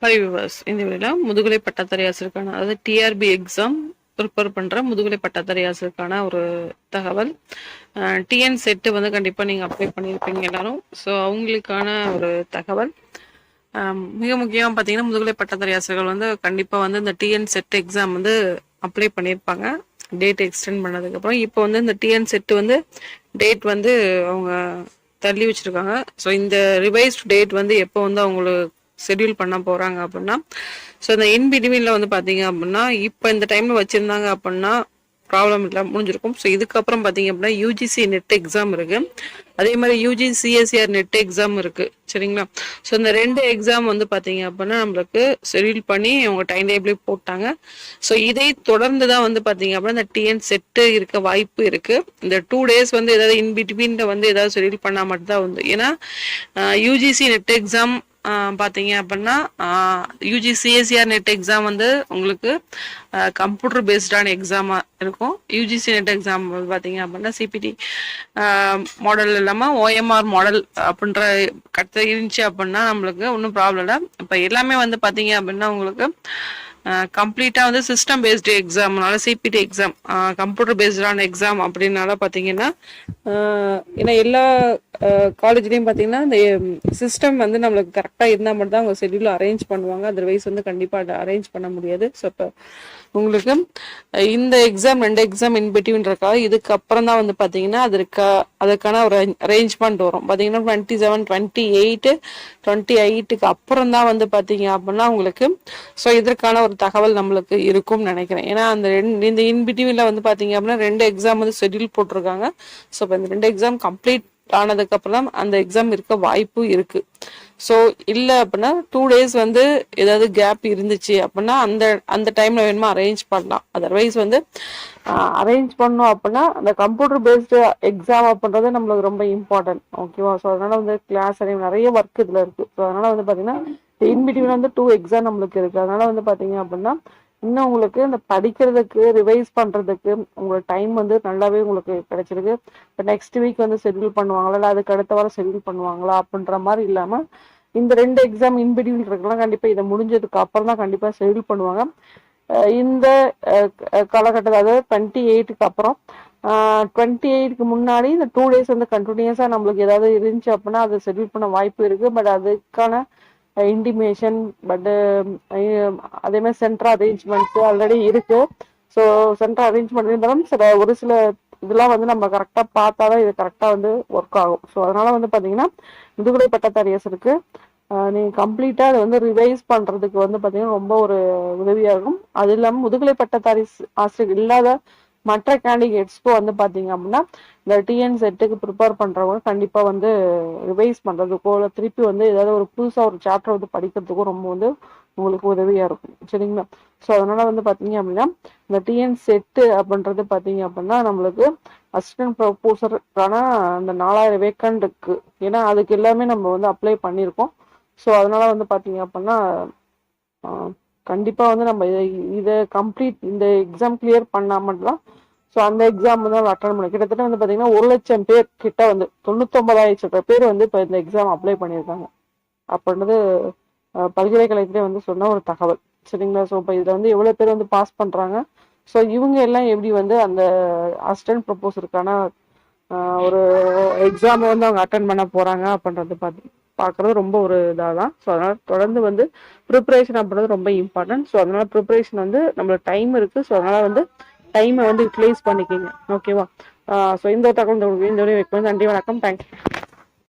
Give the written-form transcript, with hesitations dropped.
Hi viewers, இந்த வீடியோவில் முதுகலை பட்டதாரி ஆசிரியருக்கான அதாவது டிஆர்பி எக்ஸாம் ப்ரிப்பேர் பண்ணுற முதுகலை பட்டதாரி ஆசிரியருக்கான ஒரு தகவல். டிஎன் செட்டு வந்து கண்டிப்பாக நீங்கள் அப்ளை பண்ணியிருப்பீங்க எல்லாரும். ஸோ அவங்களுக்கான ஒரு தகவல் மிக முக்கியமாக பார்த்தீங்கன்னா முதுகலை பட்டதாரி ஆசிரியர்கள் வந்து கண்டிப்பாக வந்து இந்த டிஎன் செட் எக்ஸாம் வந்து அப்ளை பண்ணியிருப்பாங்க. டேட் எக்ஸ்டெண்ட் பண்ணதுக்கப்புறம் இப்போ வந்து இந்த டிஎன் செட்டு வந்து டேட் வந்து அவங்க தள்ளி வச்சுருக்காங்க. ஸோ இந்த ரிவைஸ்ட் டேட் வந்து எப்போ வந்து அவங்களுக்கு ஷெட்யூல் பண்ண போகிறாங்க அப்படின்னா, ஸோ இந்த இன்பிட்வீனில் வந்து பார்த்தீங்க அப்படின்னா இப்போ இந்த டைமில் வச்சுருந்தாங்க அப்படின்னா ப்ராப்ளம் இல்லை, முடிஞ்சிருக்கும். ஸோ இதுக்கப்புறம் பார்த்தீங்க அப்படின்னா யூஜிசி நெட் எக்ஸாம் இருக்குது, அதே மாதிரி யூஜி சிஎஸ்சிஆர் நெட் எக்ஸாம் இருக்குது, சரிங்களா? ஸோ இந்த 2 எக்ஸாம் வந்து பார்த்தீங்க அப்படின்னா நம்மளுக்கு ஷெட்யூல் பண்ணி அவங்க டைம் டேபிளே போட்டாங்க. ஸோ இதை தொடர்ந்து தான் வந்து பார்த்தீங்க அப்படின்னா இந்த டிஎன் செட்டு இருக்க வாய்ப்பு இருக்குது. இந்த 2 days வந்து ஏதாவது இன்பிட்வீனில் வந்து ஏதாவது ஷெட்யூல் பண்ணால் மட்டும்தான் வந்து, ஏன்னா யூஜிசி நெட் எக்ஸாம் பார்த்தீங்க அப்படின்னா யூஜி சிஎஸ்சிஆர் நெட் எக்ஸாம் வந்து உங்களுக்கு கம்ப்யூட்டர் பேஸ்டான எக்ஸாமாக இருக்கும். யூஜிசி நெட் எக்ஸாம் பார்த்தீங்க அப்படின்னா சிபிடி மாடல் இல்லாமல் ஓஎம்ஆர் மாடல் அப்படின்ற கட்ட இருந்துச்சு அப்படின்னா நம்மளுக்கு ஒன்றும் ப்ராப்ளம் இல்லை. இப்போ எல்லாமே வந்து பார்த்தீங்க அப்படின்னா உங்களுக்கு கம்ப்ளீட்டாக வந்து சிஸ்டம் பேஸ்டு எக்ஸாம்னால சிபிடி எக்ஸாம் கம்ப்யூட்டர் பேஸ்டான எக்ஸாம் அப்படின்னால பார்த்தீங்கன்னா ஏன்னா எல்லா காலேஜ்லேயும் பார்த்தீங்கன்னா இந்த சிஸ்டம் வந்து நம்மளுக்கு கரெக்டாக இருந்தால் மட்டும் தான் அவங்க ஷெட்யூல் அரேஞ்ச் பண்ணுவாங்க, அதர்வைஸ் வந்து கண்டிப்பாக அதை அரேஞ்ச் பண்ண முடியாது. ஸோ இப்போ உங்களுக்கு இந்த எக்ஸாம் 2 எக்ஸாம் இன்பிட்வீன் இருக்கா, இதுக்கப்புறம் தான் வந்து பார்த்தீங்கன்னா அதுக்கான ஒரு அரேஞ்ச்மெண்ட் வரும். பார்த்தீங்கன்னா 27, 28, 28க்கு அப்புறம் தான் வந்து பார்த்தீங்க அப்படின்னா உங்களுக்கு ஸோ இதற்கான ஒரு தகவல் நம்மளுக்கு இருக்கும்னு நினைக்கிறேன். ஏன்னா இந்த இன்பிட்வீனில் வந்து பார்த்தீங்க அப்படின்னா 2 எக்ஸாம் வந்து ஷெட்யூல் போட்டிருக்காங்க. ஸோ இப்போ இந்த 2 எக்ஸாம் கம்ப்ளீட் ஆனதுக்கு அப்புறம் அந்த எக்ஸாம் இருக்க வாய்ப்பு இருக்கு. ஸோ இல்லை அப்படின்னா 2 days வந்து ஏதாவது கேப் இருந்துச்சு அப்படின்னா அந்த டைம்ல வேணுமா அரேஞ்ச் பண்ணலாம். அதர்வைஸ் வந்து அரேஞ்ச் பண்ணோம் அப்படின்னா அந்த கம்ப்யூட்டர் பேஸ்டு எக்ஸாம் அப்படின்றது நம்மளுக்கு ரொம்ப இம்பார்ட்டன்ட், ஓகேவா? ஸோ அதனால வந்து கிளாஸ் நிறைய ஒர்க் இதுல இருக்கு. ஸோ அதனால வந்து பாத்தீங்கன்னா இன்பிட்வீன் வந்து 2 எக்ஸாம் நம்மளுக்கு இருக்கு. அதனால வந்து பாத்தீங்க அப்படின்னா இன்னும் உங்களுக்கு இந்த படிக்கிறதுக்கு ரிவைஸ் பண்றதுக்கு உங்களோட டைம் வந்து நல்லாவே உங்களுக்கு கிடைச்சிருக்கு. இப்போ நெக்ஸ்ட் வீக் வந்து ஷெட்யூல் பண்ணுவாங்களா, இல்லை அதுக்கு அடுத்த வாரம் ஷெட்யூல் பண்ணுவாங்களா அப்படின்ற மாதிரி இல்லாம இந்த 2 எக்ஸாம் இன்பிட்வீன் இருக்கலாம். கண்டிப்பா இதை முடிஞ்சதுக்கு அப்புறம் தான் கண்டிப்பா ஷெட்யூல் பண்ணுவாங்க. இந்த காலகட்டத்தில் அதாவது 28க்கு அப்புறம் 28க்கு முன்னாடி இந்த 2 days வந்து கண்டினியூஸா நம்மளுக்கு ஏதாவது இருந்துச்சு அப்படின்னா அதை ஷெட்யூல் பண்ண வாய்ப்பு இருக்கு. பட் அதுக்கான இன்டிமேஷன் பட் அதே மாதிரி சென்ட்ரல் அரேஞ்ச்மெண்ட்ஸ் ஆல்ரெடி இருக்கு. ஸோ சென்ட்ரல் அரேஞ்ச்மெண்ட் இருந்தாலும் ஒரு சில இதெல்லாம் வந்து நம்ம கரெக்டா பார்த்தாதான் இது கரெக்டா வந்து ஒர்க் ஆகும். ஸோ அதனால வந்து பாத்தீங்கன்னா முதுகலை பட்டதாரி ஆசிரியருக்கு நீங்க கம்ப்ளீட்டா அதை வந்து ரிவைஸ் பண்றதுக்கு வந்து பாத்தீங்கன்னா ரொம்ப ஒரு உதவியா இருக்கும். அது இல்லாம முதுகலை பட்டதாரி ஆசிரியர் இல்லாத மற்ற கேண்டிடேட்ஸ்க்கும் வந்து பாத்தீங்க அப்படின்னா இந்த டிஎன் செட்டுக்கு ப்ரிப்பேர் பண்றவங்க கண்டிப்பா வந்து ரிவைஸ் பண்றதுக்கோ இல்லை திருப்பி வந்து ஏதாவது ஒரு புதுசா ஒரு சாப்டர் வந்து படிக்கிறதுக்கோ ரொம்ப வந்து உங்களுக்கு உதவியா இருக்கும், சரிங்களா? ஸோ அதனால வந்து பாத்தீங்க அப்படின்னா இந்த டிஎன் செட்டு அப்படின்றது பாத்தீங்க அப்படின்னா நம்மளுக்கு அசிஸ்டன்ட் ப்ரொஃபஸருக்கான அந்த 4000 வேக்கண்ட் இருக்கு. ஏன்னா அதுக்கு எல்லாமே நம்ம வந்து அப்ளை பண்ணியிருக்கோம். ஸோ அதனால வந்து பாத்தீங்க அப்படின்னா கண்டிப்பா வந்து நம்ம இதை கம்ப்ளீட் இந்த எக்ஸாம் கிளியர் பண்ணா மட்டும்தான் ஸோ அந்த எக்ஸாம் வந்து அட்டன் பண்ண கிட்டத்தட்ட வந்து பாத்தீங்கன்னா 1,00,000 பேர் கிட்ட வந்து 99,000 பேர் வந்து இப்போ இந்த எக்ஸாம் அப்ளை பண்ணியிருக்காங்க அப்படின்றது பல்கலைக்கழகத்திலே வந்து சொன்ன ஒரு தகவல், சரிங்களா? ஸோ இப்போ இதுல வந்து எவ்வளவு பேர் வந்து பாஸ் பண்றாங்க, ஸோ இவங்க எல்லாம் எப்படி வந்து அந்த அசிஸ்டன்ட் ப்ரொபோசருக்கான ஒரு எக்ஸாம் வந்து அவங்க அட்டன் பண்ண போறாங்க அப்படின்றது பார்க்கறது ரொம்ப ஒரு இதாக தான். ஸோ அதனால தொடர்ந்து வந்து ப்ரிப்பரேஷன் அப்படின்றது ரொம்ப இம்பார்ட்டன்ட். ஸோ அதனால ப்ரிப்பரேஷன் வந்து நம்மளுக்கு டைம் இருக்கு. ஸோ அதனால வந்து டைமை வந்து யூட்டிலைஸ் பண்ணிக்கிங்க, ஓகேவா? ஸோ இந்த தகவல் இந்த வைக்கும். நன்றி, வணக்கம், தேங்க்யூ.